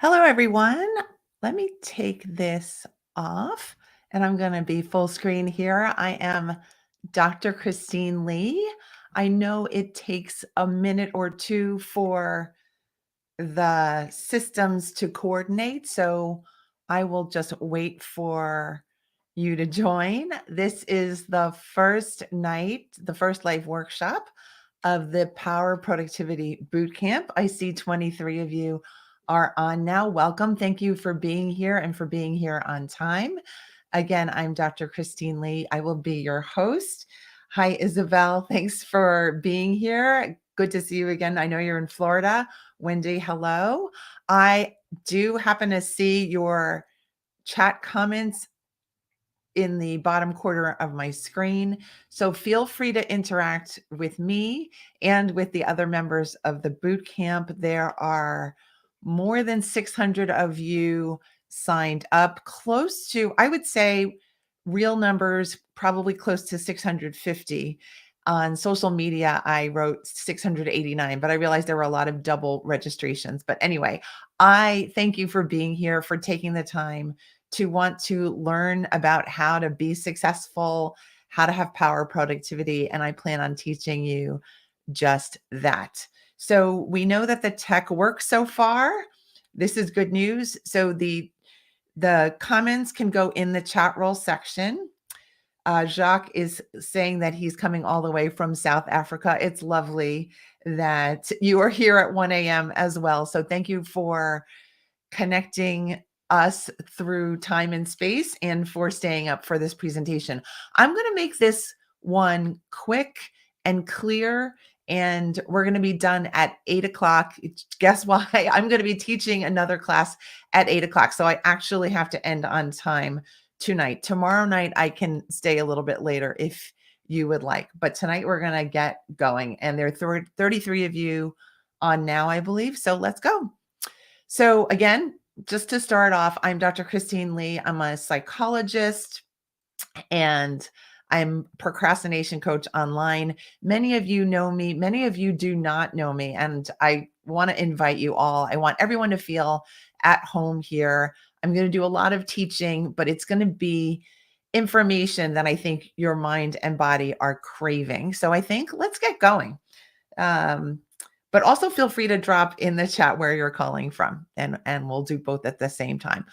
Hello, everyone. Let me take this off and I'm going to be full screen here. I am Dr. Christine Lee. I know it takes a minute or two for the systems to coordinate, so I will just wait for you to join. This is the first night, the first live workshop of the Power Productivity Bootcamp. I see 23 of you are on now. Welcome. Thank you for being here and for being here on time. Again, I'm Dr. Christine Lee. I will be your host. Hi, Isabel. Thanks for being here. Good to see you again. I know you're in Florida. Wendy, hello. I do happen to see your chat comments in the bottom corner of my screen. So feel free to interact with me and with the other members of the boot camp. There are more than 600 of you signed up, close to, I would say, real numbers, probably close to 650. On social media, I wrote 689, but I realized there were a lot of double registrations. But anyway, I thank you for being here, for taking the time to want to learn about how to be successful, how to have power productivity, and I plan on teaching you just that. So we know that the tech works so far. This is good news. So the comments can go in the chat roll section. Jacques is saying that he's coming all the way from South Africa. It's lovely that you are here at 1 a.m. as well. So thank you for connecting us through time and space and for staying up for this presentation. I'm going to make this one quick and clear, and we're going to be done at 8 o'clock. Guess why? I'm going to be teaching another class at 8 o'clock. So I actually have to end on time tonight. Tomorrow night, I can stay a little bit later if you would like. But tonight, we're going to get going. And there are 33 of you on now, I believe. So let's go. So again, just to start off, I'm Dr. Christine Lee. I'm a psychologist and I'm procrastination coach online. Many of you know me, many of you do not know me, and I want to invite you all. I want everyone to feel at home here. I'm going to do a lot of teaching, but it's going to be information that I think your mind and body are craving. So I think let's get going. But also feel free to drop in the chat where you're calling from, and we'll do both at the same time.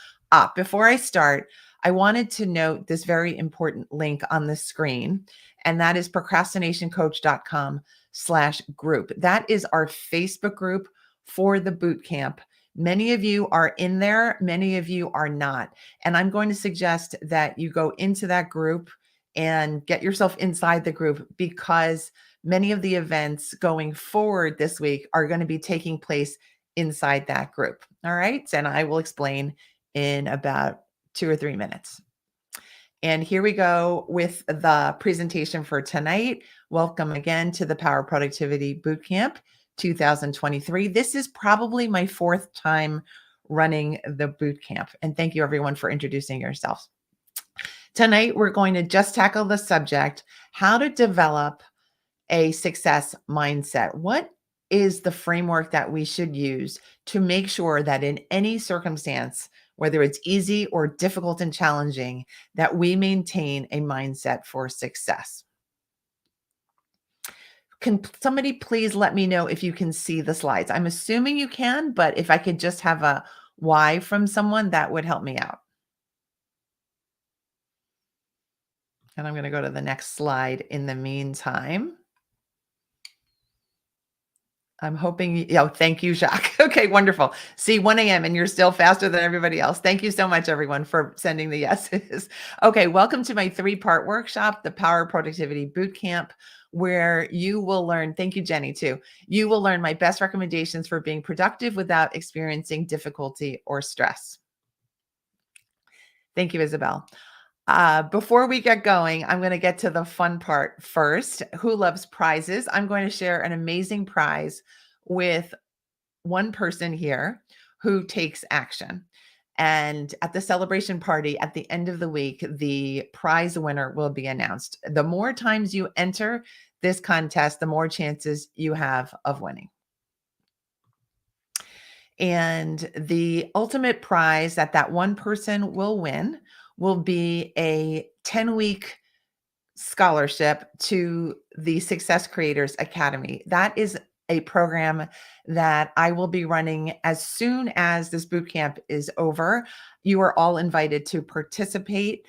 Before I start, I wanted to note this very important link on the screen, and that is procrastinationcoach.com/group. That is our Facebook group for the boot camp. Many of you are in there, many of you are not. And I'm going to suggest that you go into that group and get yourself inside the group, because many of the events going forward this week are going to be taking place inside that group. All right. And I will explain in about 2 or 3 minutes. And here we go with the presentation for tonight. Welcome again to the Power Productivity Bootcamp 2023. This is probably my 4th time running the bootcamp. And thank you everyone for introducing yourselves. Tonight, we're going to just tackle the subject, how to develop a success mindset. What is the framework that we should use to make sure that in any circumstance, whether it's easy or difficult and challenging, that we maintain a mindset for success? Can somebody please let me know if you can see the slides? I'm assuming you can, but if I could just have a why from someone, that would help me out. And I'm going to go to the next slide in the meantime. I'm hoping, thank you, Jacques. Okay, wonderful. See, 1 a.m. and you're still faster than everybody else. Thank you so much, everyone, for sending the yeses. Okay, welcome to my 3-part workshop, the Power Productivity Bootcamp, where you will learn, thank you, Jenny, too. You will learn my best recommendations for being productive without experiencing difficulty or stress. Thank you, Isabel. Before we get going, I'm going to get to the fun part first. Who loves prizes? I'm going to share an amazing prize with one person here who takes action. And at the celebration party at the end of the week, the prize winner will be announced. The more times you enter this contest, the more chances you have of winning. And the ultimate prize that that one person will win will be a 10-week scholarship to the Success Creators Academy. That is a program that I will be running as soon as this boot camp is over. You are all invited to participate,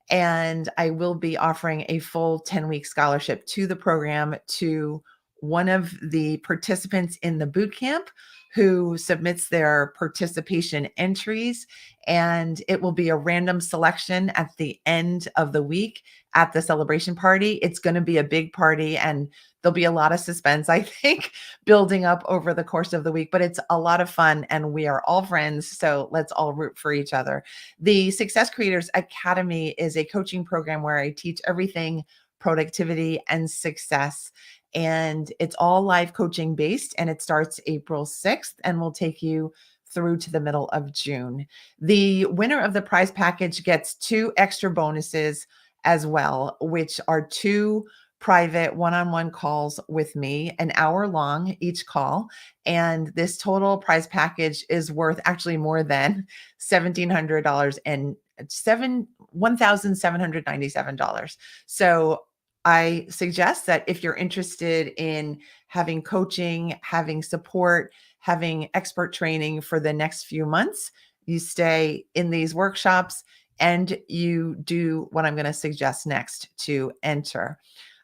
and I will be offering a full 10-week scholarship to the program to one of the participants in the boot camp who submits their participation entries. And it will be a random selection at the end of the week at the celebration party. It's going to be a big party, and there'll be a lot of suspense, I think, building up over the course of the week, but it's a lot of fun and we are all friends. So let's all root for each other. The Success Creators Academy is a coaching program where I teach everything productivity and success. And it's all live coaching based, and it starts April 6th and will take you through to the middle of June. The winner of the prize package gets 2 extra bonuses as well, which are 2 private one-on-one calls with me, an hour long each call. And this total prize package is worth actually more than $1,700 and $1,797. So I suggest that if you're interested in having coaching, having support, having expert training for the next few months, you stay in these workshops and you do what I'm going to suggest next to enter.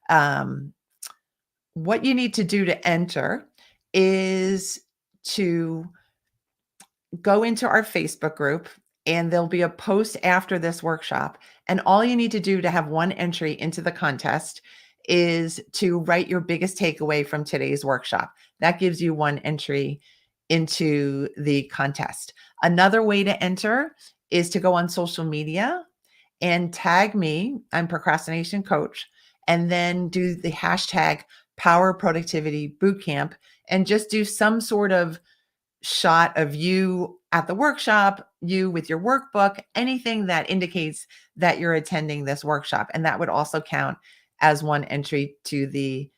Um, what you need to do to enter is to go into our Facebook group, and there'll be a post after this workshop. And all you need to do to have one entry into the contest is to write your biggest takeaway from today's workshop. That gives you one entry into the contest. Another way to enter is to go on social media and tag me. I'm Procrastination Coach, and then do the hashtag Power Productivity Bootcamp and just do some sort of shot of you at the workshop, you with your workbook, anything that indicates that you're attending this workshop. And that would also count as one entry to the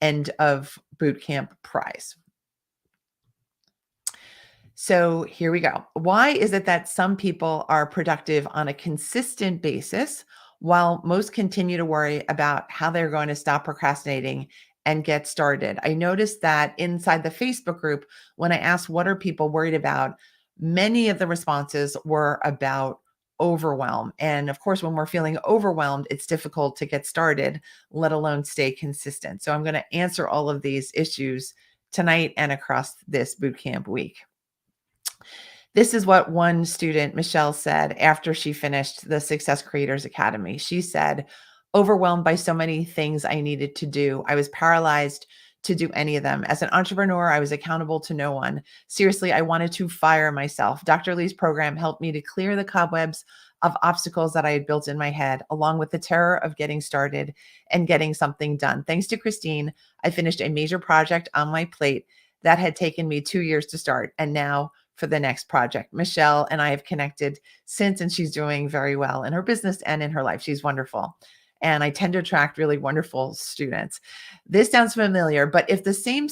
end of bootcamp prize. So here we go. Why is it that some people are productive on a consistent basis while most continue to worry about how they're going to stop procrastinating and get started? I noticed that inside the Facebook group, when I asked what are people worried about, many of the responses were about overwhelm. And of course, when we're feeling overwhelmed, it's difficult to get started, let alone stay consistent. So I'm going to answer all of these issues tonight and across this bootcamp week. This is what one student, Michelle, said after she finished the Success Creators Academy. She said, overwhelmed by so many things I needed to do. I was paralyzed to do any of them. As an entrepreneur, I was accountable to no one. Seriously, I wanted to fire myself. Dr. Lee's program helped me to clear the cobwebs of obstacles that I had built in my head, along with the terror of getting started and getting something done. Thanks to Christine, I finished a major project on my plate that had taken me 2 years to start. And now for the next project. Michelle and I have connected since, and she's doing very well in her business and in her life. She's wonderful. And I tend to attract really wonderful students. This sounds familiar, but if the same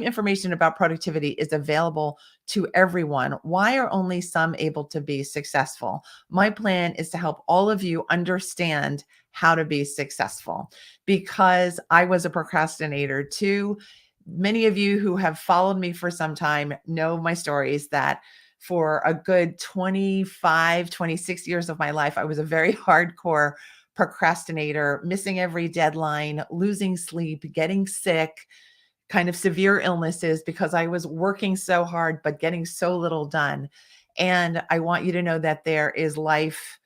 information about productivity is available to everyone, why are only some able to be successful? My plan is to help all of you understand how to be successful, because I was a procrastinator too. Many of you who have followed me for some time know my stories that for a good 25, 26 years of my life, I was a very hardcore procrastinator, missing every deadline, losing sleep, getting sick, kind of severe illnesses because I was working so hard, but getting so little done. And I want you to know that there is life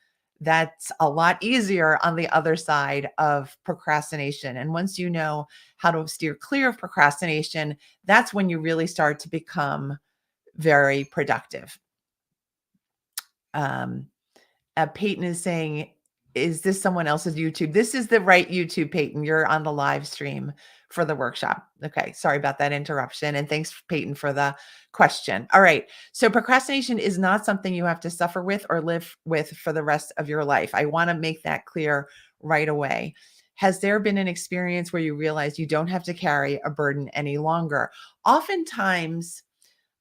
that's a lot easier on the other side of procrastination. And once you know how to steer clear of procrastination, that's when you really start to become very productive. Um, Peyton is saying, is this someone else's YouTube? This is the right YouTube, Peyton. You're on the live stream for the workshop. Okay. Sorry about that interruption. And thanks, Peyton, for the question. All right. So procrastination is not something you have to suffer with or live with for the rest of your life. I want to make that clear right away. Has there been an experience where you realize you don't have to carry a burden any longer? Oftentimes,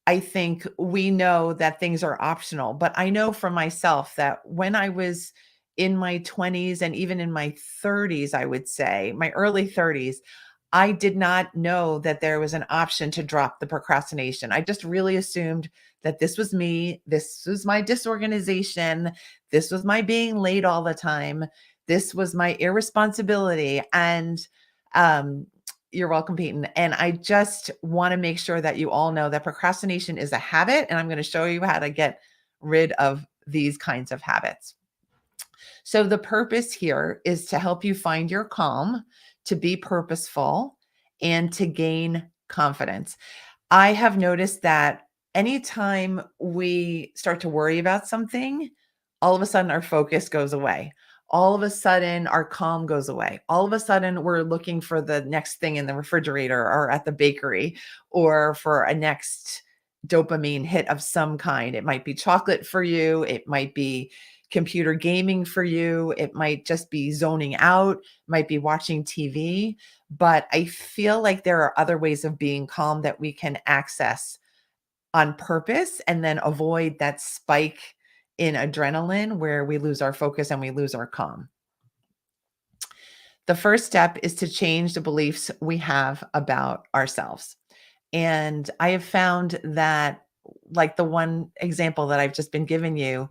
I think we know that things are optional, but I know for myself that when I was in my 20s and even in my 30s, I would say, my early 30s, I did not know that there was an option to drop the procrastination. I just really assumed that this was me, this was my disorganization, this was my being late all the time, this was my irresponsibility. And um, you're welcome, Peyton. And I just want to make sure that you all know that procrastination is a habit, and I'm going to show you how to get rid of these kinds of habits. So, the purpose here is to help you find your calm, to be purposeful, and to gain confidence. I have noticed that anytime we start to worry about something, all of a sudden our focus goes away. All of a sudden our calm goes away. All of a sudden we're looking for the next thing in the refrigerator or at the bakery or for a next dopamine hit of some kind. It might be chocolate for you, it might be computer gaming for you, it might just be zoning out, might be watching TV. But I feel like there are other ways of being calm that we can access on purpose and then avoid that spike in adrenaline where we lose our focus and we lose our calm. The first step is to change the beliefs we have about ourselves. And I have found that, like the one example that I've just been giving you,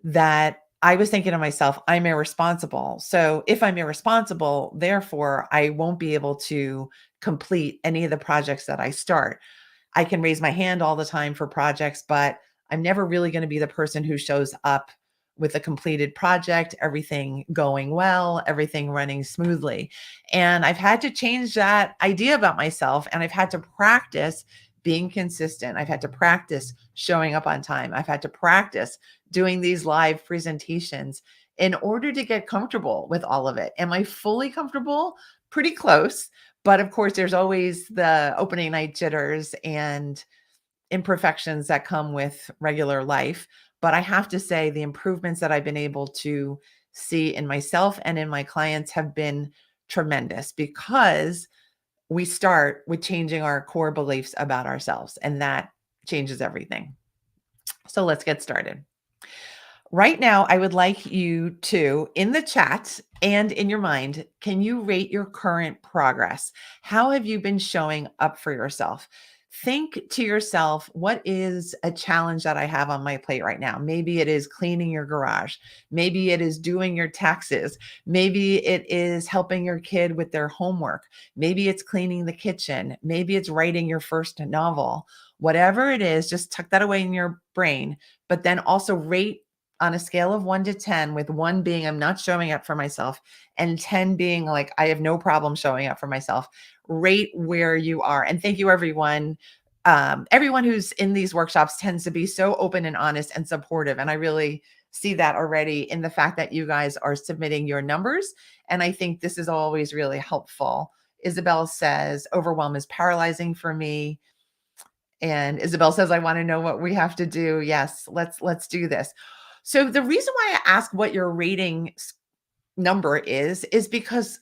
that I was thinking to myself, I'm irresponsible. So if I'm irresponsible, therefore I won't be able to complete any of the projects that I start. I can raise my hand all the time for projects, but I'm never really going to be the person who shows up with a completed project, everything going well, everything running smoothly. And I've had to change that idea about myself, and I've had to practice being consistent. I've had to practice showing up on time. I've had to practice doing these live presentations in order to get comfortable with all of it. Am I fully comfortable? Pretty close. But of course, there's always the opening night jitters and imperfections that come with regular life. But I have to say, the improvements that I've been able to see in myself and in my clients have been tremendous because we start with changing our core beliefs about ourselves, and that changes everything. So let's get started. Right now, I would like you to, in the chat and in your mind, can you rate your current progress? How have you been showing up for yourself? Think to yourself, what is a challenge that I have on my plate right now? Maybe it is cleaning your garage. Maybe it is doing your taxes. Maybe it is helping your kid with their homework. Maybe it's cleaning the kitchen. Maybe it's writing your first novel. Whatever it is, just tuck that away in your brain, but then also rate on a scale of 1 to 10, with 1 being I'm not showing up for myself and 10 being like I have no problem showing up for myself. Rate where you are. And thank you, everyone. Everyone who's in these workshops tends to be so open and honest and supportive. And I really see that already in the fact that you guys are submitting your numbers. And I think this is always really helpful. Isabel says, overwhelm is paralyzing for me. And Isabel says, I want to know what we have to do. Yes, let's do this. So the reason why I ask what your rating number is because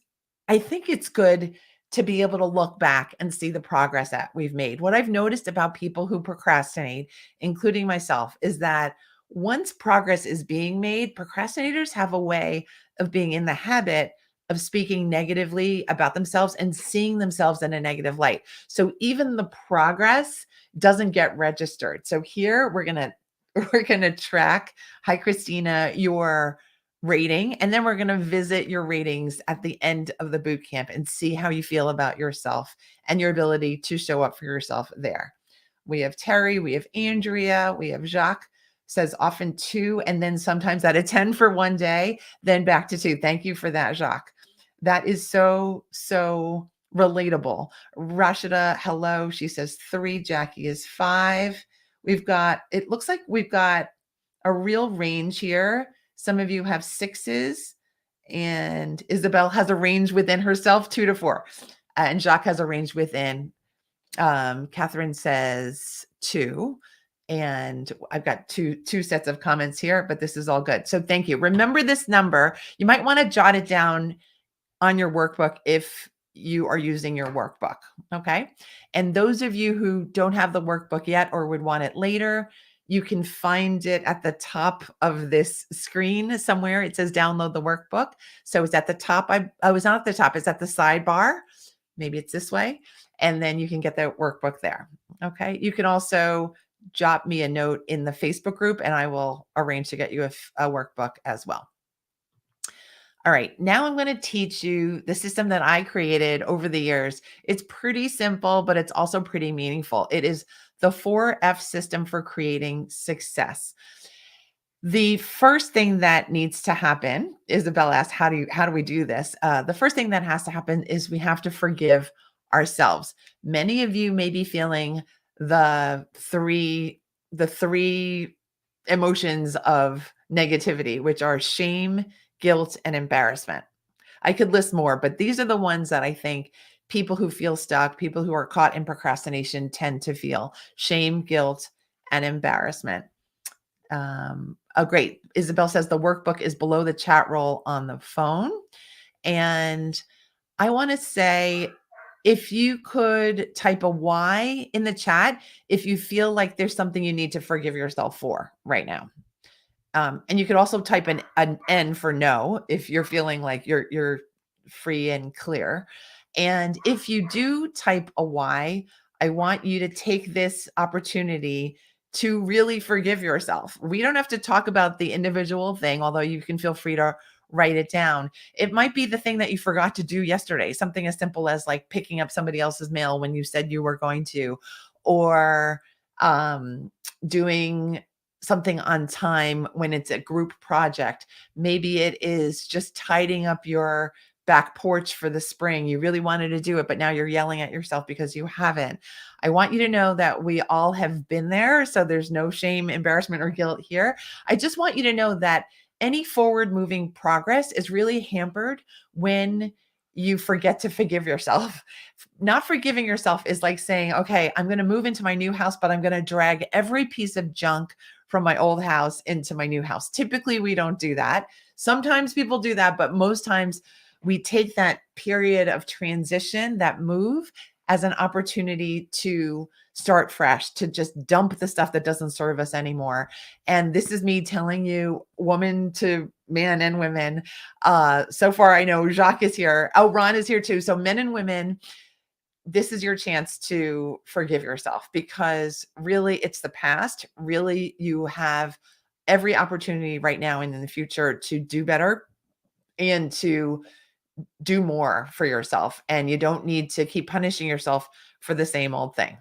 I think it's good to be able to look back and see the progress that we've made. What I've noticed about people who procrastinate, including myself, is that once progress is being made, procrastinators have a way of being in the habit of speaking negatively about themselves and seeing themselves in a negative light. So even the progress doesn't get registered. So here we're going to we're going to track, hi Christina, your rating, and then we're going to visit your ratings at the end of the boot camp and see how you feel about yourself and your ability to show up for yourself there. We have Terry, we have Andrea, we have Jacques, says often 2 and then sometimes at a 10 for one day, then back to 2. Thank you for that, Jacques. That is so relatable. Rashida, hello. She says 3. Jackie is 5. It looks like we've got a real range here. Some of you have 6s, and Isabel has a range within herself, 2 to 4. And Jacques has a range within. Catherine says 2. And I've got two sets of comments here, but this is all good. So thank you. Remember this number. You might want to jot it down on your workbook if you are using your workbook. Okay. And those of you who don't have the workbook yet or would want it later, you can find it at the top of this screen somewhere. It says download the workbook. So it's at the top. I was not at the top, it's at the sidebar. Maybe it's this way. And then you can get the workbook there. Okay. You can also drop me a note in the Facebook group and I will arrange to get you a workbook as well. All right, now I'm going to teach you the system that I created over the years. It's pretty simple, but it's also pretty meaningful. It is the 4F system for creating success. The first thing that needs to happen, Isabel asked, how do we do this? The first thing that has to happen is we have to forgive ourselves. Many of you may be feeling the three emotions of negativity, which are shame, guilt, and embarrassment. I could list more, but these are the ones that I think people who feel stuck, people who are caught in procrastination tend to feel: shame, guilt, and embarrassment. Oh, great. Isabel says the workbook is below the chat roll on the phone. And I want to say, if you could type a Y in the chat, if you feel like there's something you need to forgive yourself for right now. And you could also type an N for no if you're feeling like you're free and clear. And if you do type a Y, I want you to take this opportunity to really forgive yourself. We don't have to talk about the individual thing, although you can feel free to write it down. It might be the thing that you forgot to do yesterday, something as simple as like picking up somebody else's mail when you said you were going to, or doing something on time when it's a group project. Maybe it is just tidying up your back porch for the spring. You really wanted to do it, but now you're yelling at yourself because you haven't. I want you to know that we all have been there. So there's no shame, embarrassment, or guilt here. I just want you to know that any forward moving progress is really hampered when you forget to forgive yourself. Not forgiving yourself is like saying, okay, I'm going to move into my new house, but I'm going to drag every piece of junk from my old house into my new house. Typically, we don't do that. Sometimes people do that, but most times we take that period of transition, that move, as an opportunity to start fresh, to just dump the stuff that doesn't serve us anymore. And this is me telling you, woman to man and women. So far, I know Jacques is here. Oh, Ron is here too. So men and women, this is your chance to forgive yourself, because really it's the past. Really, you have every opportunity right now and in the future to do better and to do more for yourself. And you don't need to keep punishing yourself for the same old thing.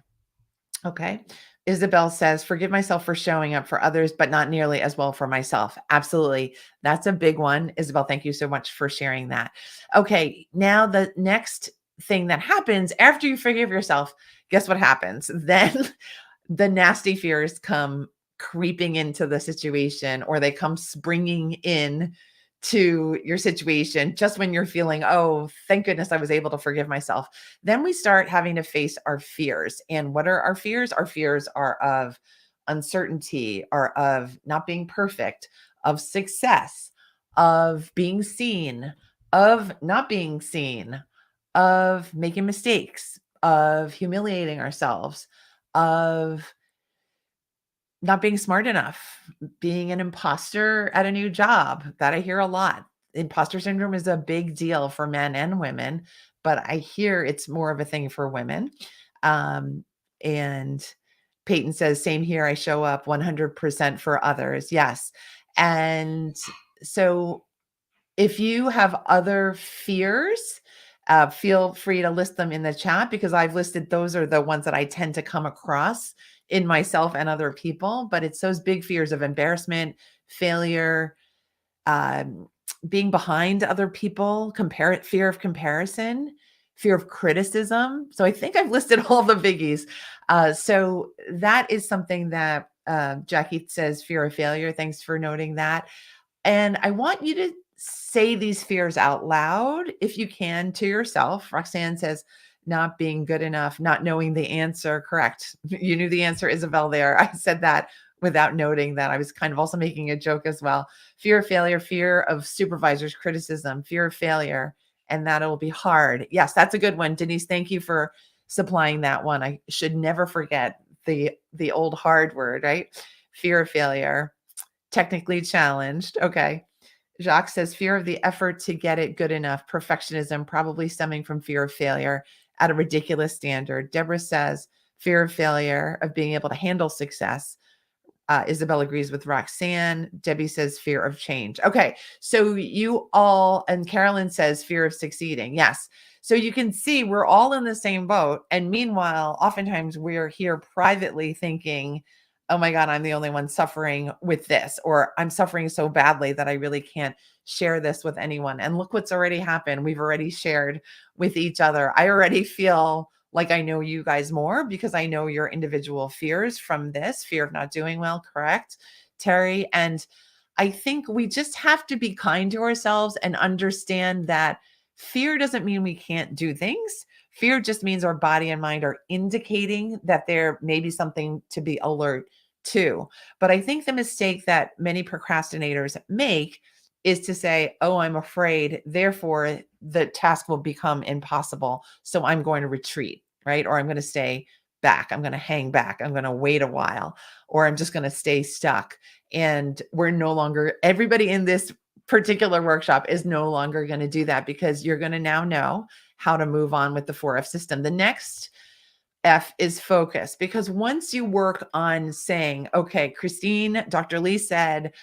Okay. Isabel says, forgive myself for showing up for others, but not nearly as well for myself. Absolutely. That's a big one. Isabel, thank you so much for sharing that. Okay. Now, the next thing that happens after you forgive yourself, guess what happens? Then the nasty fears come creeping into the situation, or they come springing in to your situation just when you're feeling, oh, thank goodness I was able to forgive myself. Then we start having to face our fears. And what are our fears? Our fears are of uncertainty, or of not being perfect, of success, of being seen, of not being seen, of making mistakes, of humiliating ourselves, of not being smart enough, being an imposter at a new job. That I hear a lot. Imposter syndrome is a big deal for men and women, but I hear it's more of a thing for women. And Peyton says, same here. I show up 100% for others. Yes. And so if you have other fears, feel free to list them in the chat, because I've listed, those are the ones that I tend to come across in myself and other people. But it's those big fears of embarrassment, failure, um, being behind other people, fear of comparison, fear of criticism. So I think I've listed all the biggies. So that is something that Jackie says, fear of failure. Thanks for noting that. And I want you to say these fears out loud if you can to yourself. Roxanne says, not being good enough, not knowing the answer. Correct. You knew the answer, Isabel, there. I said that without noting that. I was kind of also making a joke as well. Fear of failure, fear of supervisors' criticism, fear of failure, and that it'll be hard. Yes, that's a good one. Denise, thank you for supplying that one. I should never forget the old hard word, right? Fear of failure, technically challenged. Okay. Jacques says fear of the effort to get it good enough, perfectionism, probably stemming from fear of failure at a ridiculous standard. Deborah says fear of failure, of being able to handle success. Isabel agrees with Roxanne. Debbie says fear of change. Okay, so you all, and Carolyn says fear of succeeding. Yes. So you can see we're all in the same boat. And meanwhile, oftentimes we're here privately thinking, oh my God, I'm the only one suffering with this, or I'm suffering so badly that I really can't share this with anyone. And look what's already happened. We've already shared with each other. I already feel like I know you guys more because I know your individual fears from this fear of not doing well, correct, Terry? And I think we just have to be kind to ourselves and understand that fear doesn't mean we can't do things. Fear just means our body and mind are indicating that there may be something to be alert to. But I think the mistake that many procrastinators make is to say, oh, I'm afraid, therefore the task will become impossible. So I'm going to retreat, right? Or I'm going to stay back. I'm going to hang back. I'm going to wait a while, or I'm just going to stay stuck. And we're no longer, everybody in this particular workshop is no longer going to do that because you're going to now know how to move on with the 4F system. The next F is focus, because once you work on saying, okay, Christine, Dr. Lee said,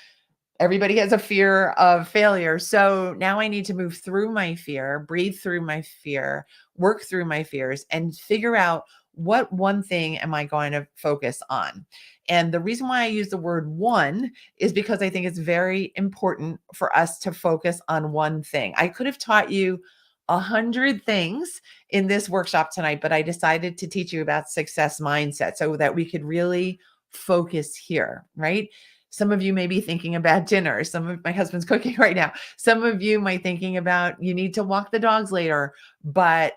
everybody has a fear of failure. So now I need to move through my fear, breathe through my fear, work through my fears, and figure out what one thing am I going to focus on. And the reason why I use the word one is because I think it's very important for us to focus on one thing. I could have taught you 100 things in this workshop tonight, but I decided to teach you about success mindset so that we could really focus here, right? Some of you may be thinking about dinner. Some of my husband's cooking right now. Some of you might thinking about you need to walk the dogs later. But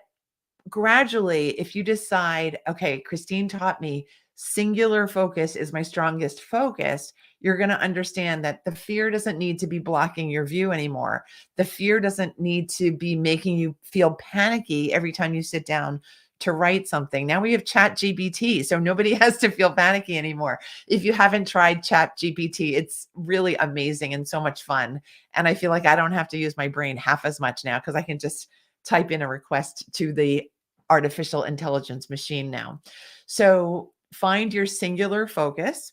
gradually, if you decide, okay, Christine taught me singular focus is my strongest focus, you're going to understand that the fear doesn't need to be blocking your view anymore. The fear doesn't need to be making you feel panicky every time you sit down to write something. Now we have Chat GPT, so nobody has to feel panicky anymore. If you haven't tried Chat GPT, it's really amazing and so much fun. And I feel like I don't have to use my brain half as much now because I can just type in a request to the artificial intelligence machine now. So find your singular focus.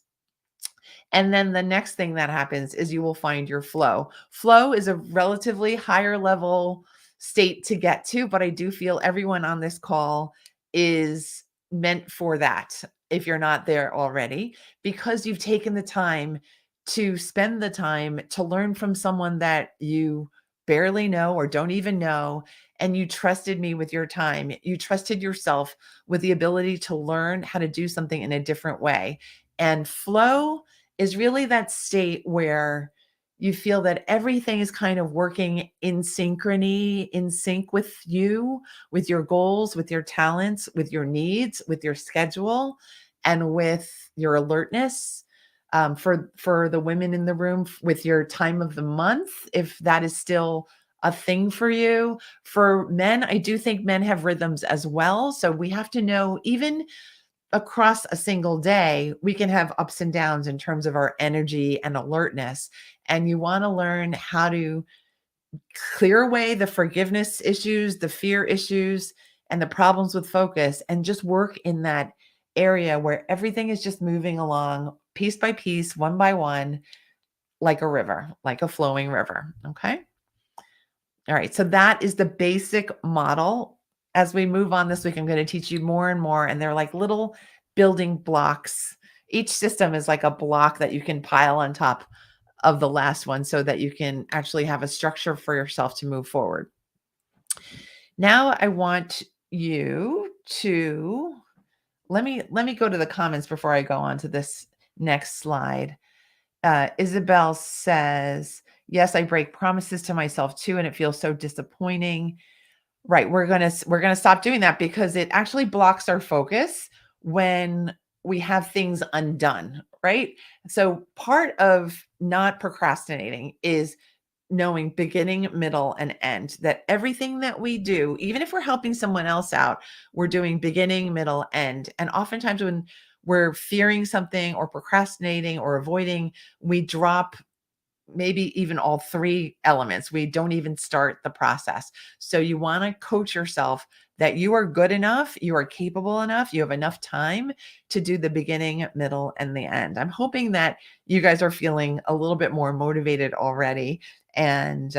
And then the next thing that happens is you will find your flow. Flow is a relatively higher level state to get to, but I do feel everyone on this call is meant for that if you're not there already, because you've taken the time to spend the time to learn from someone that you barely know or don't even know. And you trusted me with your time. You trusted yourself with the ability to learn how to do something in a different way. And flow is really that state where you feel that everything is kind of working in synchrony, in sync with you, with your goals, with your talents, with your needs, with your schedule, and with your alertness. For the women in the room, with your time of the month, if that is still a thing for you. For men, I do think men have rhythms as well. So we have to know, even across a single day, we can have ups and downs in terms of our energy and alertness. And you want to learn how to clear away the forgiveness issues, the fear issues, and the problems with focus, and just work in that area where everything is just moving along piece by piece, one by one, like a river, like a flowing river. Okay. All right. So that is the basic model. As we move on this week, I'm going to teach you more and more. And they're like little building blocks. Each system is like a block that you can pile on top of the last one so that you can actually have a structure for yourself to move forward. Now I want you to let me go to the comments before I go on to this next slide. Isabel says, yes, I break promises to myself too, and it feels so disappointing. Right. We're gonna stop doing that because it actually blocks our focus when we have things undone, right? So part of not procrastinating is knowing beginning, middle, and end, that everything that we do, even if we're helping someone else out, we're doing beginning, middle, end. And oftentimes when we're fearing something or procrastinating or avoiding, we drop maybe even all three elements. We don't even start the process. So you want to coach yourself that you are good enough, you are capable enough, you have enough time to do the beginning, middle, and the end. I'm hoping that you guys are feeling a little bit more motivated already. And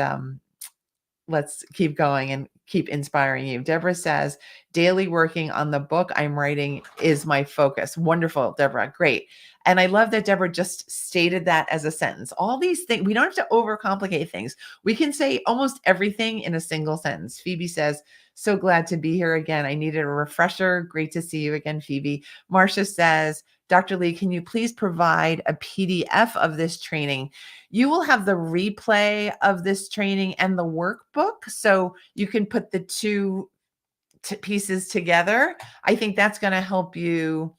let's keep going and keep inspiring you. Deborah says, daily working on the book I'm writing is my focus. Wonderful, Deborah. Great. And I love that Deborah just stated that as a sentence. All these things, we don't have to overcomplicate things. We can say almost everything in a single sentence. Phoebe says, so glad to be here again. I needed a refresher. Great to see you again, Phoebe. Marcia says, Dr. Lee, can you please provide a PDF of this training? You will have the replay of this training and the workbook, so you can put the two pieces together. I think that's going to help you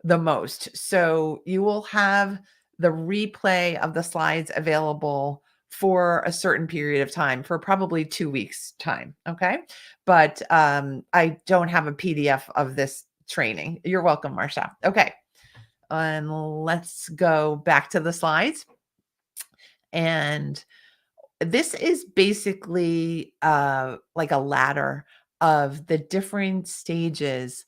the most. So you will have the replay of the slides available for a certain period of time, for probably 2 weeks time. Okay. But I don't have a PDF of this training. You're welcome, Marsha. Okay. And let's go back to the slides. And this is basically like a ladder of the different stages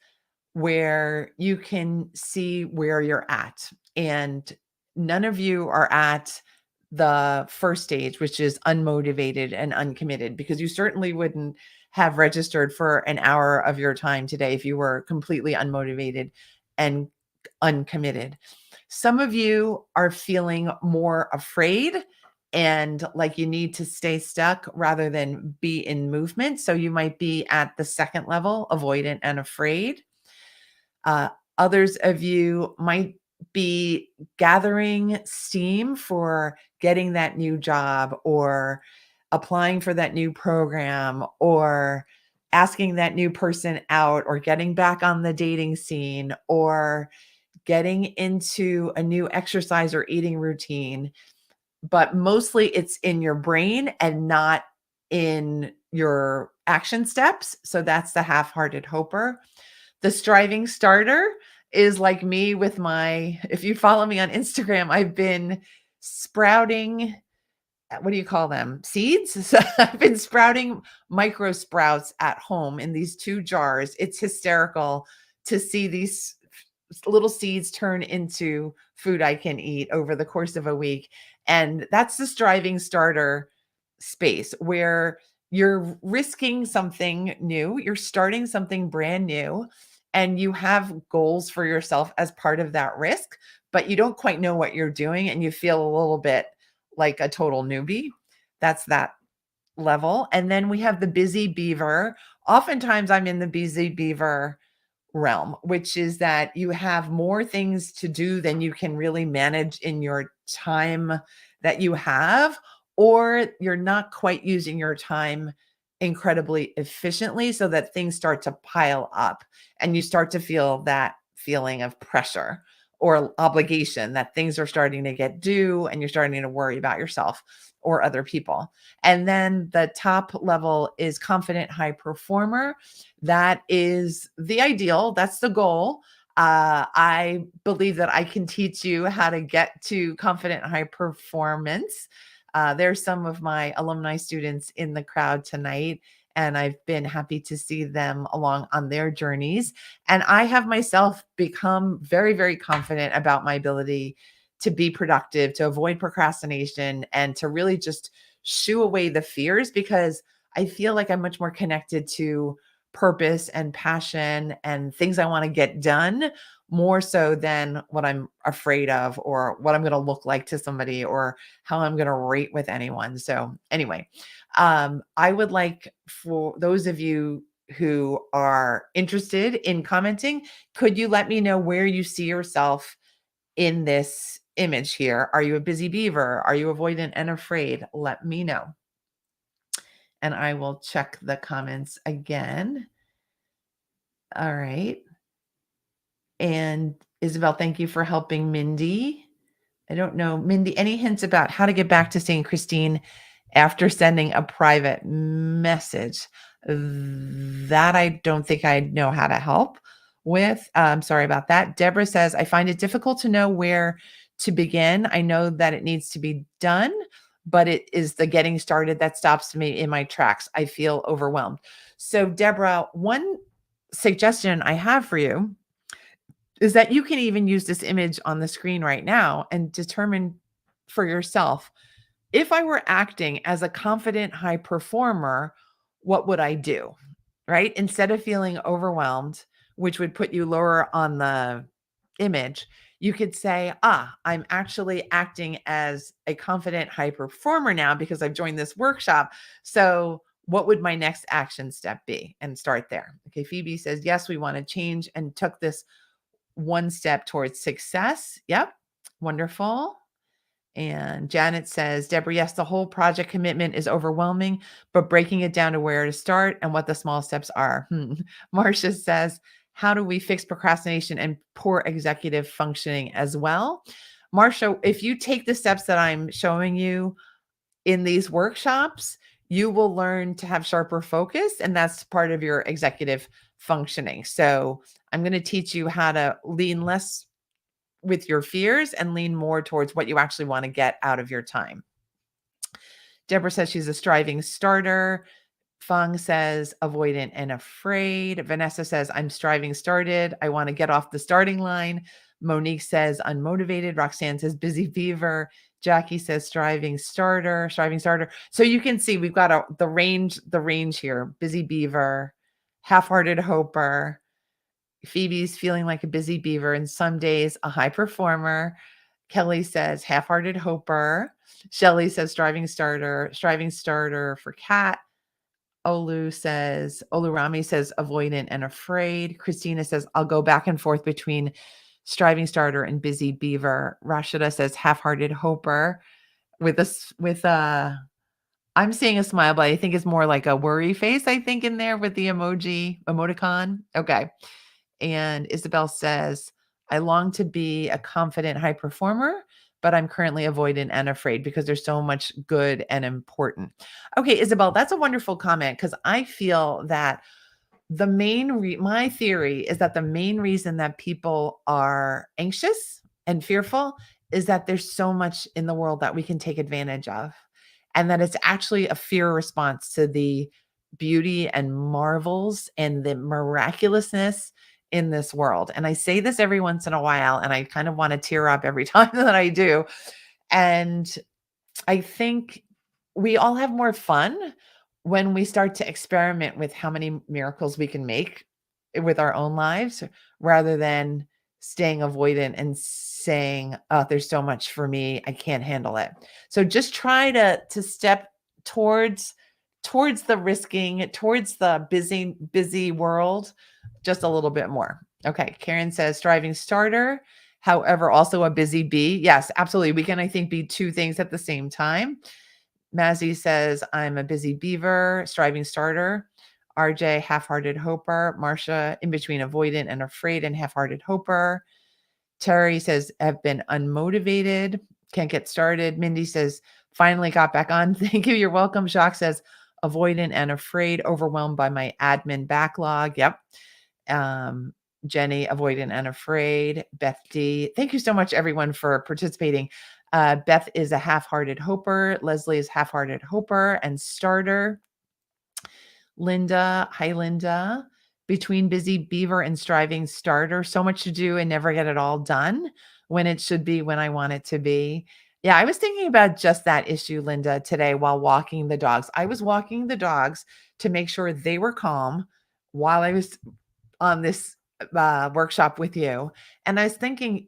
where you can see where you're at. And none of you are at the first stage, which is unmotivated and uncommitted, because you certainly wouldn't have registered for an hour of your time today if you were completely unmotivated and uncommitted. Some of you are feeling more afraid and like you need to stay stuck rather than be in movement. So you might be at the second level, avoidant and afraid. Uh, Others of you might be gathering steam for getting that new job or applying for that new program or asking that new person out or getting back on the dating scene or getting into a new exercise or eating routine. But mostly it's in your brain and not in your action steps. So that's the half-hearted hoper. The striving starter is like me with my, if you follow me on Instagram, I've been sprouting, what do you call them? Seeds? So I've been sprouting micro sprouts at home in these 2 jars. It's hysterical to see these little seeds turn into food I can eat over the course of a week. And that's the striving starter space where you're risking something new, you're starting something brand new, and you have goals for yourself as part of that risk, but you don't quite know what you're doing and you feel a little bit like a total newbie. That's that level. And then we have the busy beaver. Oftentimes I'm in the busy beaver realm, which is that you have more things to do than you can really manage in your time that you have, or you're not quite using your time incredibly efficiently so that things start to pile up and you start to feel that feeling of pressure or obligation that things are starting to get due and you're starting to worry about yourself or other people. And then the top level is confident high performer. That is the ideal. That's the goal. I believe that I can teach you how to get to confident high performance. There's some of my alumni students in the crowd tonight, and I've been happy to see them along on their journeys. And I have myself become very, very confident about my ability to be productive, to avoid procrastination, and to really just shoo away the fears because I feel like I'm much more connected to purpose and passion and things I want to get done more so than what I'm afraid of or what I'm going to look like to somebody or how I'm going to rate with anyone. So anyway, I would like for those of you who are interested in commenting, could you let me know where you see yourself in this image here? Are you a busy beaver? Are you avoidant and afraid? Let me know. And I will check the comments again. All right. And Isabel, thank you for helping Mindy. I don't know, Mindy, any hints about how to get back to seeing Christine after sending a private message. That I don't think I know how to help with. Sorry about that. Deborah says, I find it difficult to know where to begin. I know that it needs to be done, but it is the getting started that stops me in my tracks. I feel overwhelmed. So, Deborah, one suggestion I have for you is that you can even use this image on the screen right now and determine for yourself, if I were acting as a confident high performer, what would I do? Right? Instead of feeling overwhelmed, which would put you lower on the image, you could say, I'm actually acting as a confident high performer now because I've joined this workshop. So, what would my next action step be? And start there. Okay. Phoebe says, yes, we want to change and took this one step towards success. Yep. Wonderful. And Janet says, Deborah, yes, the whole project commitment is overwhelming, but breaking it down to where to start and what the small steps are. Marcia says, how do we fix procrastination and poor executive functioning as well? Marcia, if you take the steps that I'm showing you in these workshops, you will learn to have sharper focus, and that's part of your executive functioning. So I'm going to teach you how to lean less with your fears and lean more towards what you actually want to get out of your time. Deborah says she's a striving starter. Fung says avoidant and afraid. Vanessa says I'm striving started. I want to get off the starting line. Monique says unmotivated. Roxanne says busy beaver. Jackie says striving starter. So you can see we've got the range here. Busy beaver, half-hearted hoper. Phoebe's feeling like a busy beaver, and some days a high performer. Kelly says half-hearted hoper. Shelly says striving starter for Kat. Olurami says avoidant and afraid. Christina says, I'll go back and forth between striving starter and busy beaver. Rashida says half-hearted hoper I'm seeing a smile, but I think it's more like a worry face, I think, in there with the emoticon. Okay. And Isabel says, I long to be a confident high performer, but I'm currently avoidant and afraid because there's so much good and important. Okay, Isabel, that's a wonderful comment because I feel that my theory is that the main reason that people are anxious and fearful is that there's so much in the world that we can take advantage of, and that it's actually a fear response to the beauty and marvels and the miraculousness in this world. And I say this every once in a while, and I kind of want to tear up every time that I do. And I think we all have more fun when we start to experiment with how many miracles we can make with our own lives rather than staying avoidant and saying, oh, there's so much for me, I can't handle it. So just try to step towards the risking, towards the busy world just a little bit more. Okay, Karen says striving starter, however, also a busy bee. Yes, absolutely. We can, I think, be two things at the same time. Mazzy says, I'm a busy beaver, striving starter. RJ, half-hearted hoper. Marcia, in between avoidant and afraid and half-hearted hoper. Terry says, have been unmotivated, can't get started. Mindy says, finally got back on. Thank you. You're welcome. Jacques says, avoidant and afraid, overwhelmed by my admin backlog. Yep. Jenny, avoidant and afraid. Beth D. Thank you so much, everyone, for participating. Beth is a half-hearted hoper. Leslie is half-hearted hoper and starter. Linda, hi, Linda. Between busy beaver and striving starter, so much to do and never get it all done when it should be when I want it to be. Yeah, I was thinking about just that issue, Linda, today while walking the dogs. I was walking the dogs to make sure they were calm while I was on this workshop with you. And I was thinking,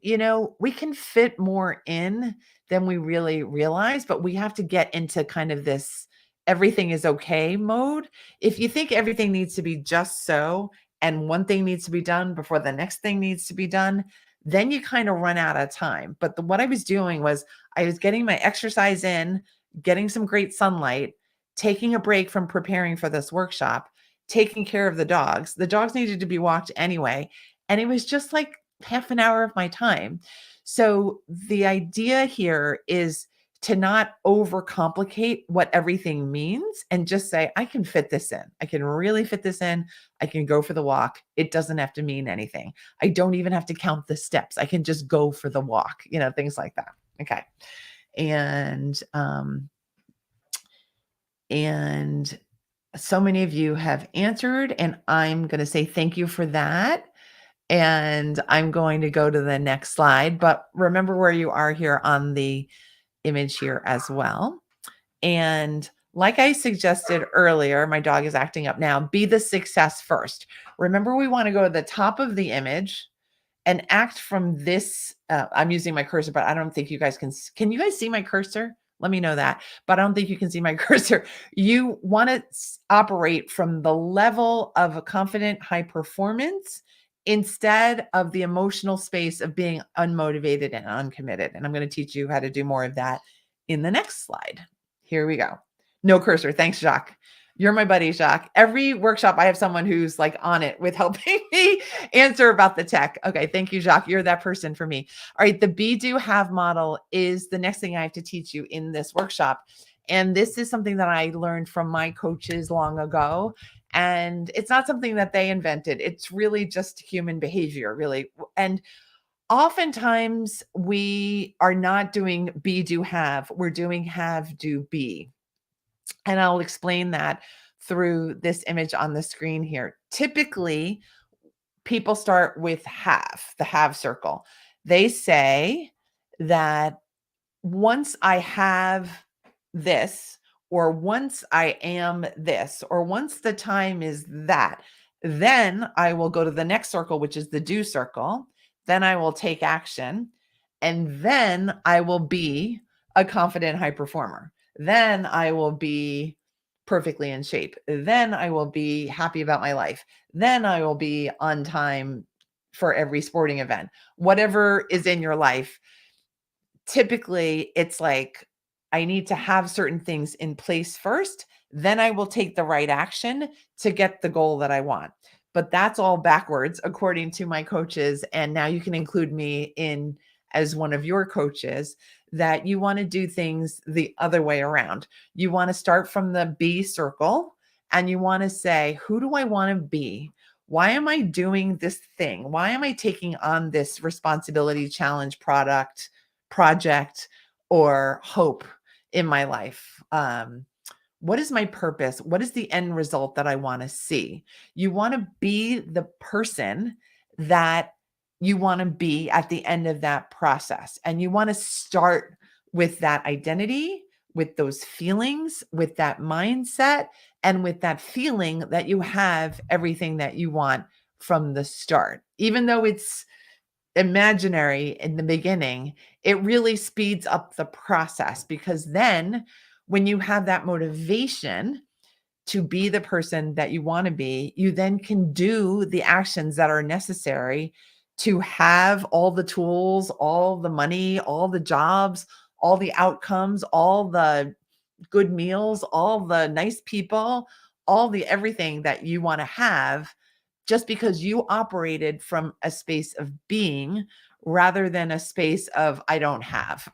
we can fit more in than we really realize, but we have to get into kind of this everything is okay mode. If you think everything needs to be just so, and one thing needs to be done before the next thing needs to be done, then you kind of run out of time. But what I was doing was I was getting my exercise in, getting some great sunlight, taking a break from preparing for this workshop, taking care of the dogs. The dogs needed to be walked anyway. And it was just like half an hour of my time. So the idea here is to not overcomplicate what everything means and just say, I can fit this in. I can really fit this in. I can go for the walk. It doesn't have to mean anything. I don't even have to count the steps. I can just go for the walk, things like that. Okay. And and so many of you have answered, and I'm going to say thank you for that. And I'm going to go to the next slide, but remember where you are here on the image here as well. And like I suggested earlier, my dog is acting up now, be the success first. Remember, we want to go to the top of the image and act from this. I'm using my cursor, but I don't think you guys can you guys see my cursor? Let me know that, but I don't think you can see my cursor. You want to operate from the level of a confident high performance instead of the emotional space of being unmotivated and uncommitted. And I'm going to teach you how to do more of that in the next slide. Here we go. No cursor. Thanks, Jacques. You're my buddy, Jacques. Every workshop, I have someone who's like on it with helping me answer about the tech. Okay. Thank you, Jacques. You're that person for me. All right. The be, do, have model is the next thing I have to teach you in this workshop. And this is something that I learned from my coaches long ago. And it's not something that they invented. It's really just human behavior, really. And oftentimes we are not doing be, do, have. We're doing have, do, be. And I'll explain that through this image on the screen here. Typically, people start with have, the have circle. They say that once I have this, or once I am this, or once the time is that, then I will go to the next circle, which is the do circle. Then I will take action. And then I will be a confident high performer. Then I will be perfectly in shape. Then I will be happy about my life. Then I will be on time for every sporting event. Whatever is in your life, typically it's like, I need to have certain things in place first, then I will take the right action to get the goal that I want. But that's all backwards, according to my coaches. And now you can include me in as one of your coaches, that you want to do things the other way around. You want to start from the be circle and you want to say, who do I want to be? Why am I doing this thing? Why am I taking on this responsibility, challenge, project, or hope in my life? What is my purpose? What is the end result that I want to see? You want to be the person that you want to be at the end of that process. And you want to start with that identity, with those feelings, with that mindset, and with that feeling that you have everything that you want from the start. Even though it's imaginary in the beginning, it really speeds up the process, because then when you have that motivation to be the person that you want to be, you then can do the actions that are necessary to have all the tools, all the money, all the jobs, all the outcomes, all the good meals, all the nice people, all the everything that you want to have, just because you operated from a space of being rather than a space of I don't have.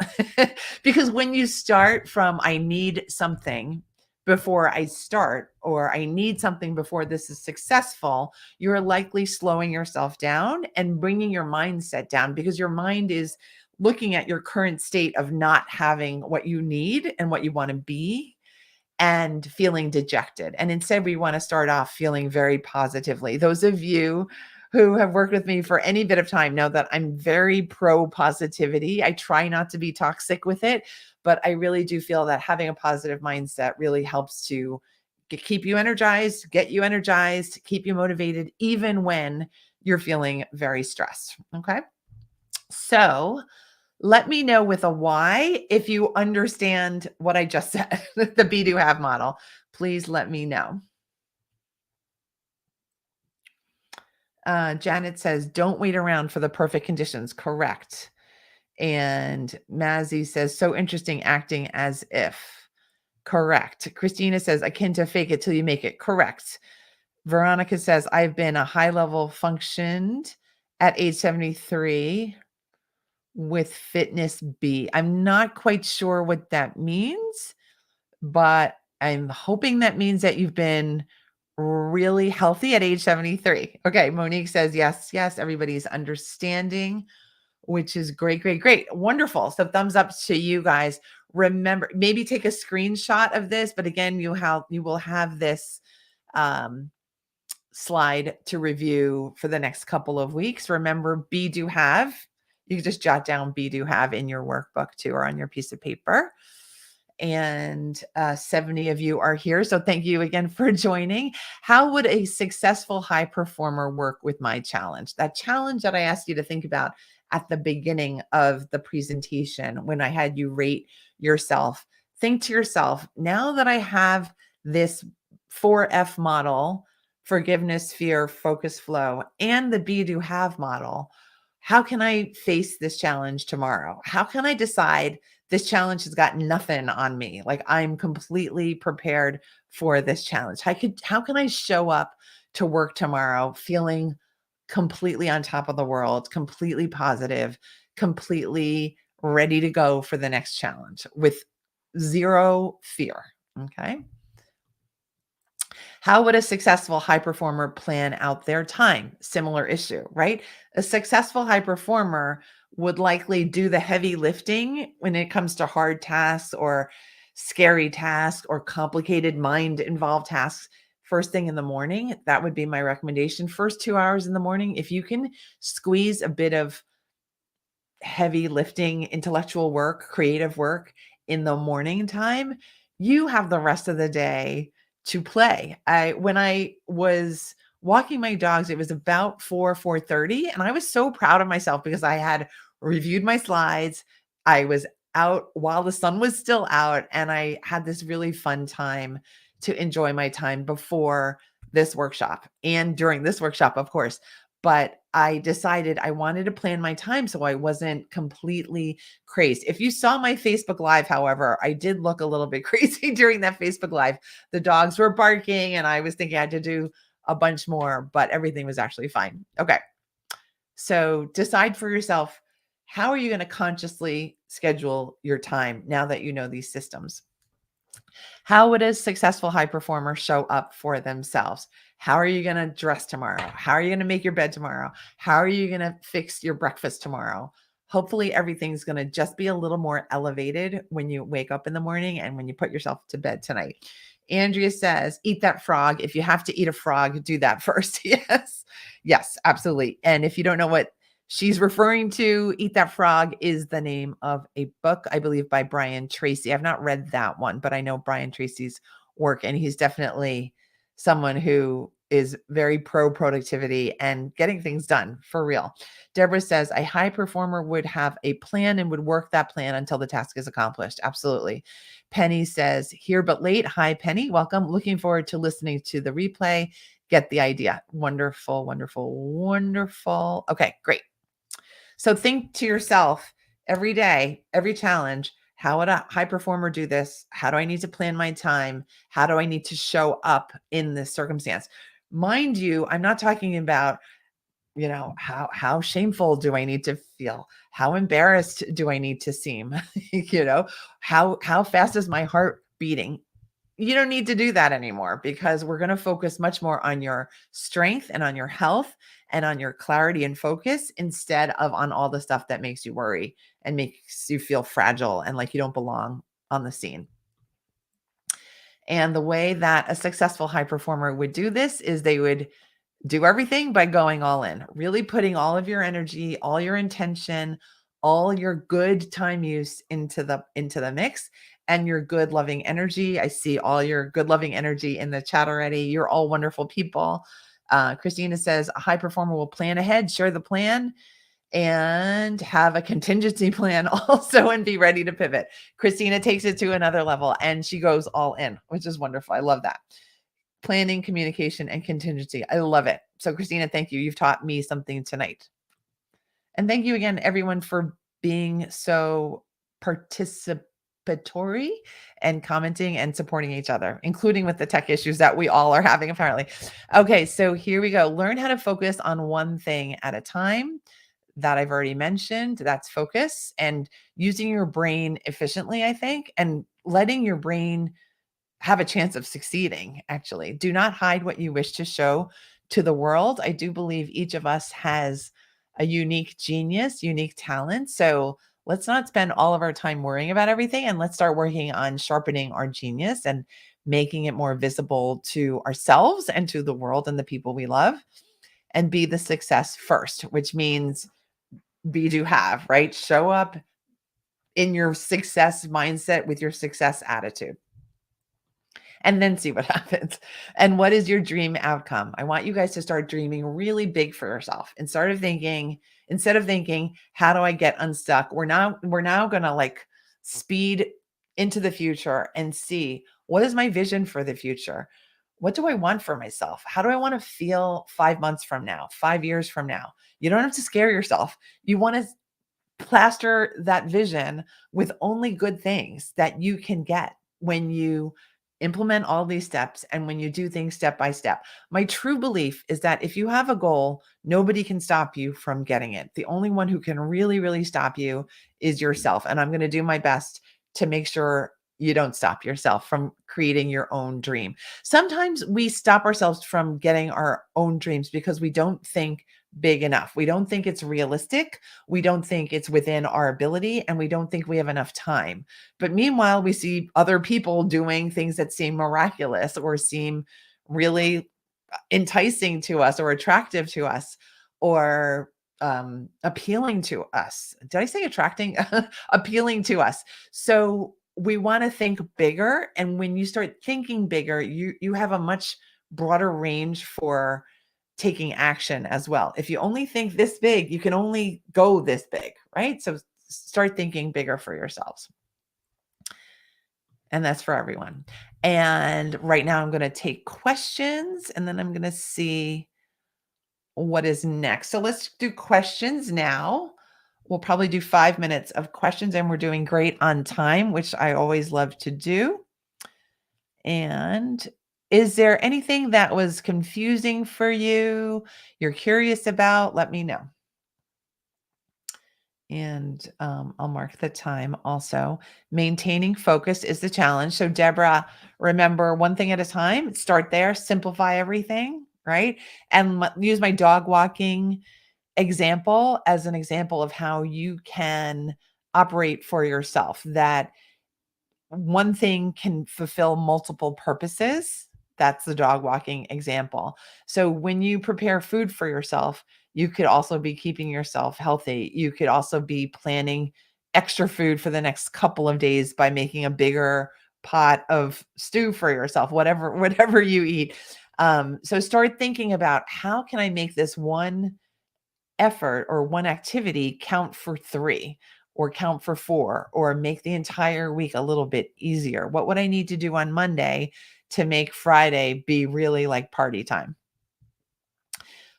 Because when you start from I need something before I start, or I need something before this is successful, you're likely slowing yourself down and bringing your mindset down, because your mind is looking at your current state of not having what you need and what you want to be, and feeling dejected. And instead, we want to start off feeling very positively. Those of you who have worked with me for any bit of time know that I'm very pro positivity. I try not to be toxic with it, but I really do feel that having a positive mindset really helps to keep you energized, get you energized, keep you motivated, even when you're feeling very stressed. Okay. So let me know with a why if you understand what I just said, the be, do, have model. Please let me know. Janet says, don't wait around for the perfect conditions. Correct. And Mazzy says, so interesting, acting as if. Correct. Christina says, akin to fake it till you make it. Correct. Veronica says, I've been a high level functioned at age 73. with fitness B. I'm not quite sure what that means, but I'm hoping that means that you've been really healthy at age 73. Okay, Monique says, yes, yes, everybody's understanding, which is great, great, great. Wonderful. So thumbs up to you guys. Remember, maybe take a screenshot of this, but again, you will have this um, slide to review for the next couple of weeks. Remember, be do have. You can just jot down be do have in your workbook too, or on your piece of paper. And 70 of you are here. So thank you again for joining. How would a successful high performer work with my challenge? That challenge that I asked you to think about at the beginning of the presentation when I had you rate yourself. Think to yourself, now that I have this 4F model, forgiveness, fear, focus, flow, and the be do have model, how can I face this challenge tomorrow? How can I decide this challenge has got nothing on me? Like, I'm completely prepared for this challenge. How can I show up to work tomorrow feeling completely on top of the world, completely positive, completely ready to go for the next challenge with zero fear? Okay. How would a successful high performer plan out their time? Similar issue, right? A successful high performer would likely do the heavy lifting when it comes to hard tasks or scary tasks or complicated mind involved tasks first thing in the morning. That would be my recommendation. First 2 hours in the morning, if you can squeeze a bit of heavy lifting, intellectual work, creative work in the morning time, you have the rest of the day to play. When I was walking my dogs, it was about 4:30, and I was so proud of myself because I had reviewed my slides. I was out while the sun was still out, and I had this really fun time to enjoy my time before this workshop and during this workshop, of course. But I decided I wanted to plan my time so I wasn't completely crazed. If you saw my Facebook Live, however, I did look a little bit crazy during that Facebook Live. The dogs were barking and I was thinking I had to do a bunch more, but everything was actually fine. Okay. So decide for yourself, how are you going to consciously schedule your time now that you know these systems? How would a successful high performer show up for themselves? How are you going to dress tomorrow? How are you going to make your bed tomorrow? How are you going to fix your breakfast tomorrow? Hopefully, everything's going to just be a little more elevated when you wake up in the morning and when you put yourself to bed tonight. Andrea says, eat that frog. If you have to eat a frog, do that first. Yes. Yes, absolutely. And if you don't know what she's referring to, Eat That Frog is the name of a book, I believe, by Brian Tracy. I've not read that one, but I know Brian Tracy's work, and he's definitely someone who is very pro productivity and getting things done for real. Deborah says a high performer would have a plan and would work that plan until the task is accomplished. Absolutely. Penny says, here but late. Hi, Penny. Welcome. Looking forward to listening to the replay. Get the idea. Wonderful, wonderful, wonderful. Okay, great. So think to yourself every day, every challenge, how would a high performer do this? How do I need to plan my time? How do I need to show up in this circumstance? Mind you, I'm not talking about, how shameful do I need to feel? How embarrassed do I need to seem? How fast is my heart beating? You don't need to do that anymore because we're going to focus much more on your strength and on your health and on your clarity and focus instead of on all the stuff that makes you worry and makes you feel fragile and like you don't belong on the scene. And the way that a successful high performer would do this is they would do everything by going all in, really putting all of your energy, all your intention, all your good time use into the mix and your good loving energy. I see all your good loving energy in the chat already. You're all wonderful people. Christina says a high performer will plan ahead, share the plan, and have a contingency plan also and be ready to pivot. Christina takes it to another level and she goes all in, which is wonderful. I love that. Planning, communication, and contingency. I love it. So Christina, thank you. You've taught me something tonight. And thank you again, everyone, for being so participatory and commenting and supporting each other, including with the tech issues that we all are having, apparently. Okay, so here we go. Learn how to focus on one thing at a time. that I've already mentioned. That's focus and using your brain efficiently, I think, and letting your brain have a chance of succeeding, actually. Do not hide what you wish to show to the world. I do believe each of us has a unique genius, unique talent. So let's not spend all of our time worrying about everything, and let's start working on sharpening our genius and making it more visible to ourselves and to the world and the people we love, and be the success first, which means be, do, have, right? Show up in your success mindset with your success attitude, and then see what happens. And what is your dream outcome? I want you guys to start dreaming really big for yourself and start thinking, instead of thinking, how do I get unstuck? We're now going to like speed into the future and see, what is my vision for the future? What do I want for myself? How do I want to feel 5 months from now, 5 years from now? You don't have to scare yourself. You want to plaster that vision with only good things that you can get when you implement all these steps and when you do things step by step. My true belief is that if you have a goal, nobody can stop you from getting it. The only one who can really, really stop you is yourself. And I'm going to do my best to make sure you don't stop yourself from creating your own dream. Sometimes we stop ourselves from getting our own dreams because we don't think big enough. We don't think it's realistic. We don't think it's within our ability, and we don't think we have enough time. But meanwhile, we see other people doing things that seem miraculous or seem really enticing to us or attractive to us or appealing to us. Did I say attracting? Appealing to us. So we want to think bigger. And when you start thinking bigger, you have a much broader range for taking action as well. If you only think this big, you can only go this big, right? So start thinking bigger for yourselves. And that's for everyone. And right now I'm going to take questions and then I'm going to see what is next. So let's do questions now. We'll probably do 5 minutes of questions, and we're doing great on time, which I always love to do. And is there anything that was confusing for you, you're curious about? Let me know. And I'll mark the time also. Maintaining focus is the challenge. So, Deborah, remember, one thing at a time, start there, simplify everything, right? And use my dog walking example as an example of how you can operate for yourself, that one thing can fulfill multiple purposes. That's the dog walking example. So when you prepare food for yourself, you could also be keeping yourself healthy. You could also be planning extra food for the next couple of days by making a bigger pot of stew for yourself, whatever you eat. So start thinking about, how can I make this one effort or one activity count for 3 or count for 4 or make the entire week a little bit easier? What would I need to do on Monday to make Friday be really like party time?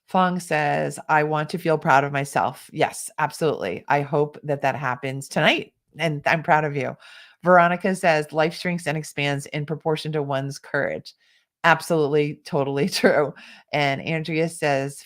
Fong says, I want to feel proud of myself. Yes, absolutely. I hope that that happens tonight. And I'm proud of you. Veronica says, life shrinks and expands in proportion to one's courage. Absolutely, totally true. And Andrea says,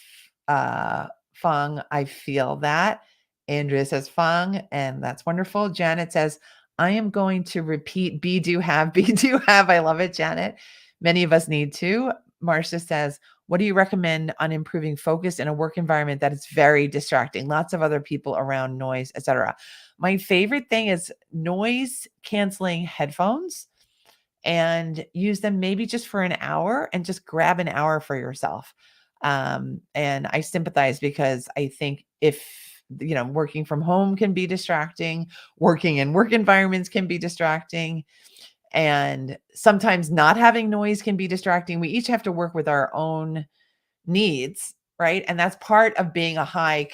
Fong, I feel that. Andrea says, Fong, and that's wonderful. Janet says, I am going to repeat be, do, have, be, do, have. I love it, Janet. Many of us need to. Marcia says, what do you recommend on improving focus in a work environment that is very distracting? Lots of other people around, noise, etc. My favorite thing is noise canceling headphones, and use them maybe just for an hour, and just grab an hour for yourself. And I sympathize, because I think if, working from home can be distracting, working in work environments can be distracting, and sometimes not having noise can be distracting. We each have to work with our own needs, right? And that's part of being a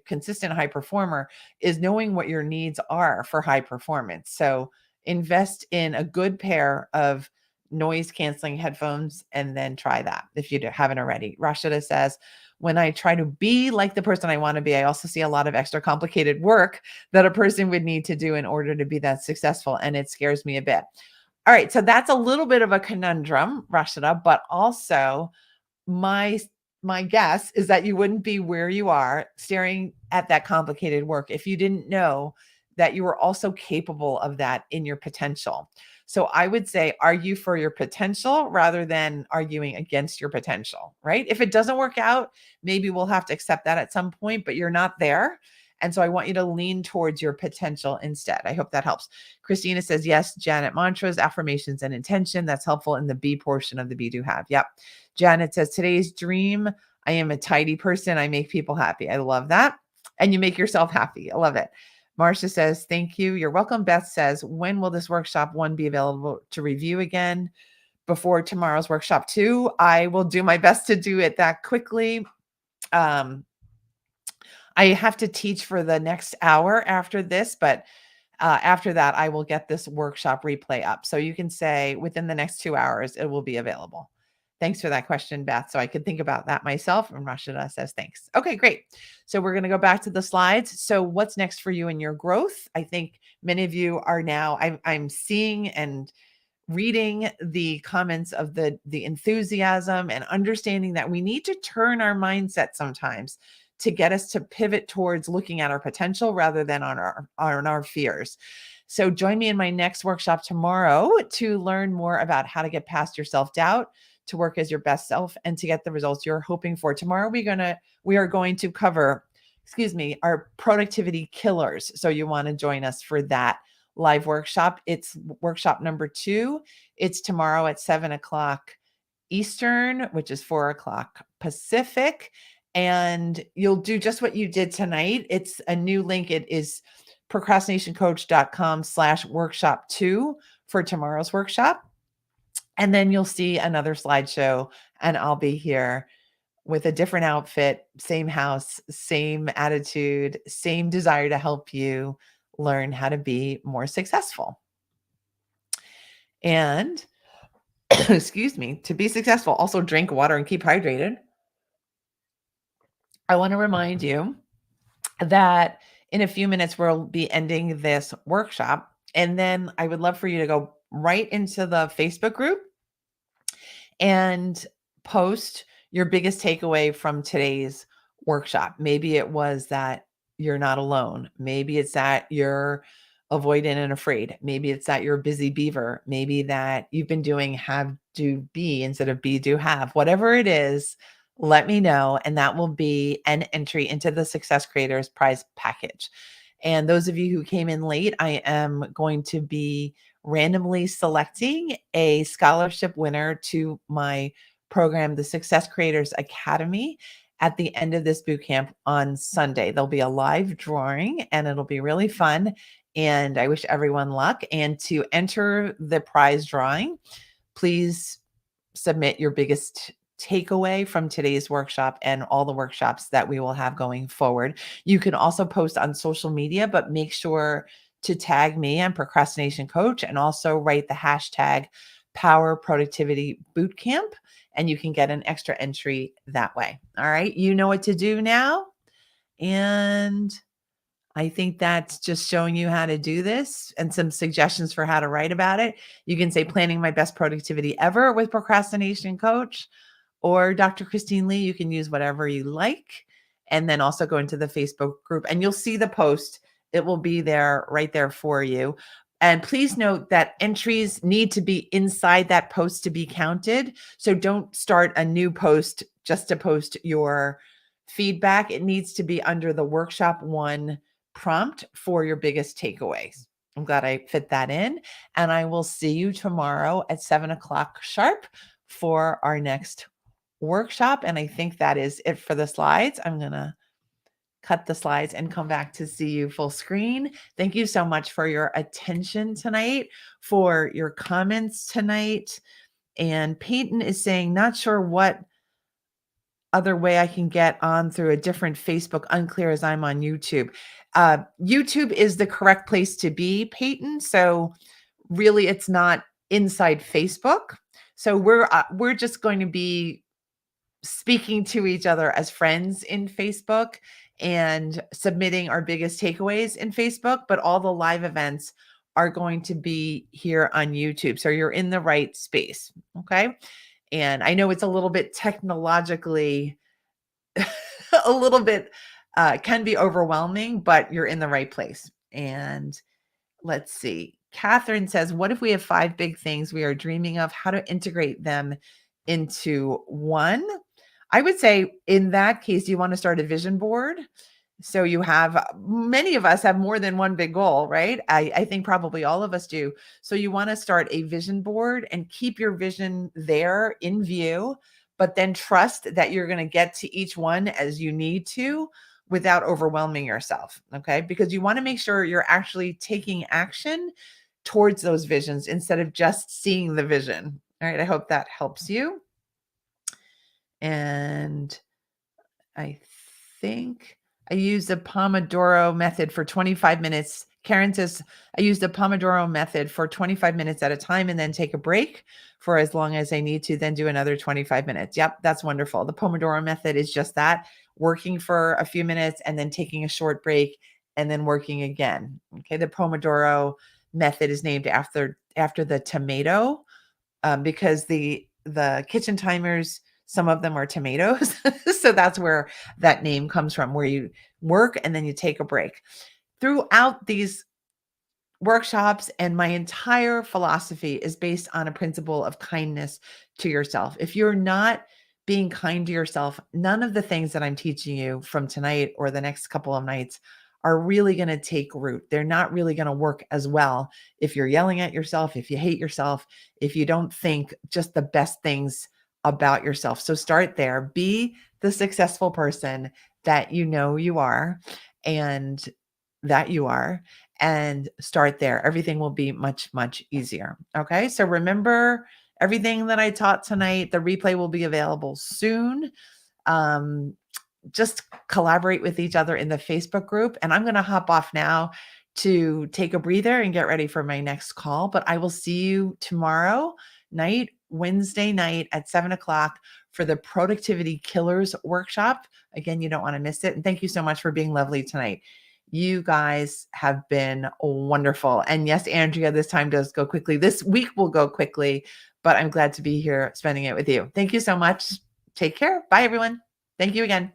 consistent high performer, is knowing what your needs are for high performance. So invest in a good pair of noise canceling headphones, and then try that if you haven't already. Rashida says, when I try to be like the person I want to be, I also see a lot of extra complicated work that a person would need to do in order to be that successful, and it scares me a bit. All right, so that's a little bit of a conundrum, Rashida, but also my my guess is that you wouldn't be where you are staring at that complicated work if you didn't know that you were also capable of that in your potential. So I would say argue for your potential rather than arguing against your potential, right? If it doesn't work out, maybe we'll have to accept that at some point, but you're not there. And so I want you to lean towards your potential instead. I hope that helps. Christina says, yes, Janet, mantras, affirmations, and intention. That's helpful in the B portion of the Be Do Have. Yep. Janet says, today's dream, I am a tidy person. I make people happy. I love that. And you make yourself happy. I love it. Marcia says, thank you. You're welcome. Beth says, when will this workshop 1 be available to review again? Before tomorrow's workshop 2. I will do my best to do it that quickly. I have to teach for the next hour after this, but after that, I will get this workshop replay up. So you can say within the next 2 hours, it will be available. Thanks for that question, Beth. So I could think about that myself. And Rashida says, thanks. Okay, great. So we're going to go back to the slides. So what's next for you in your growth? I think many of you are now, I'm seeing and reading the comments of the enthusiasm and understanding that we need to turn our mindset sometimes to get us to pivot towards looking at our potential rather than on our fears. So join me in my next workshop tomorrow to learn more about how to get past your self-doubt, to work as your best self, and to get the results you're hoping for. Tomorrow we are going to cover, our productivity killers. So you want to join us for that live workshop. It's workshop number 2. It's tomorrow at 7:00 Eastern, which is 4:00 Pacific. And you'll do just what you did tonight. It's a new link. It is procrastinationcoach.com/workshop 2 for tomorrow's workshop. And then you'll see another slideshow, and I'll be here with a different outfit, same house, same attitude, same desire to help you learn how to be more successful. And excuse me, to be successful, also drink water and keep hydrated. I want to remind you that in a few minutes, we'll be ending this workshop. And then I would love for you to go right into the Facebook group and post your biggest takeaway from today's workshop. Maybe it was that you're not alone. Maybe it's that you're avoidant and afraid. Maybe it's that you're a busy beaver. Maybe that you've been doing have, do, be instead of be, do, have. Whatever it is, let me know. And that will be an entry into the Success Creators Prize package. And those of you who came in late, I am going to be randomly selecting a scholarship winner to my program, the Success Creators Academy, at the end of this boot camp on Sunday. There'll be a live drawing and it'll be really fun. And I wish everyone luck. And to enter the prize drawing, please submit your biggest takeaway from today's workshop and all the workshops that we will have going forward. You can also post on social media, but make sure to tag me on Procrastination Coach and also write the hashtag Power Productivity Bootcamp, and you can get an extra entry that way. All right. You know what to do now. And I think that's just showing you how to do this and some suggestions for how to write about it. You can say planning my best productivity ever with Procrastination Coach, or Dr. Christine Lee. You can use whatever you like. And then also go into the Facebook group and you'll see the post. It will be there right there for you. And please note that entries need to be inside that post to be counted. So don't start a new post just to post your feedback. It needs to be under the workshop 1 prompt for your biggest takeaways. I'm glad I fit that in. And I will see you tomorrow at 7:00 sharp for our next workshop. And I think that is it for the slides. I'm going to cut the slides and come back to see you full screen. Thank you so much for your attention tonight, for your comments tonight. And Peyton is saying, not sure what other way I can get on through a different Facebook, unclear as I'm on YouTube. YouTube is the correct place to be, Peyton. So really it's not inside Facebook. So we're just going to be speaking to each other as friends in Facebook and submitting our biggest takeaways in Facebook, but all the live events are going to be here on YouTube. So you're in the right space. Okay. And I know it's a little bit technologically a little bit can be overwhelming, but you're in the right place. And let's see. Catherine says, what if we have 5 big things we are dreaming of? How to integrate them into one? I would say in that case, you want to start a vision board. So you have many of us have more than one big goal, right? I think probably all of us do. So you want to start a vision board and keep your vision there in view, but then trust that you're going to get to each one as you need to without overwhelming yourself. Okay. Because you want to make sure you're actually taking action towards those visions instead of just seeing the vision. All right. I hope that helps you. And I think I used the Pomodoro method for 25 minutes. Karen says, I use the Pomodoro method for 25 minutes at a time and then take a break for as long as I need to, then do another 25 minutes. Yep, that's wonderful. The Pomodoro method is just that, working for a few minutes and then taking a short break and then working again. Okay, the Pomodoro method is named after the tomato, because the kitchen timers, some of them are tomatoes. So that's where that name comes from, where you work and then you take a break. Throughout these workshops and my entire philosophy is based on a principle of kindness to yourself. If you're not being kind to yourself, none of the things that I'm teaching you from tonight or the next couple of nights are really going to take root. They're not really going to work as well if you're yelling at yourself, if you hate yourself, if you don't think just the best things about yourself. So start there. Be the successful person that you know you are and that you are, and start there. Everything will be much, much easier. Okay. So remember everything that I taught tonight. The replay will be available soon. Um, just collaborate with each other in the Facebook group. And I'm going to hop off now to take a breather and get ready for my next call. But I will see you tomorrow night, Wednesday night at 7 o'clock for the Productivity Killers workshop. Again, you don't want to miss it. And thank you so much for being lovely tonight. You guys have been wonderful. And yes, Andrea, this time does go quickly. This week will go quickly, but I'm glad to be here spending it with you. Thank you so much. Take care. Bye, everyone. Thank you again.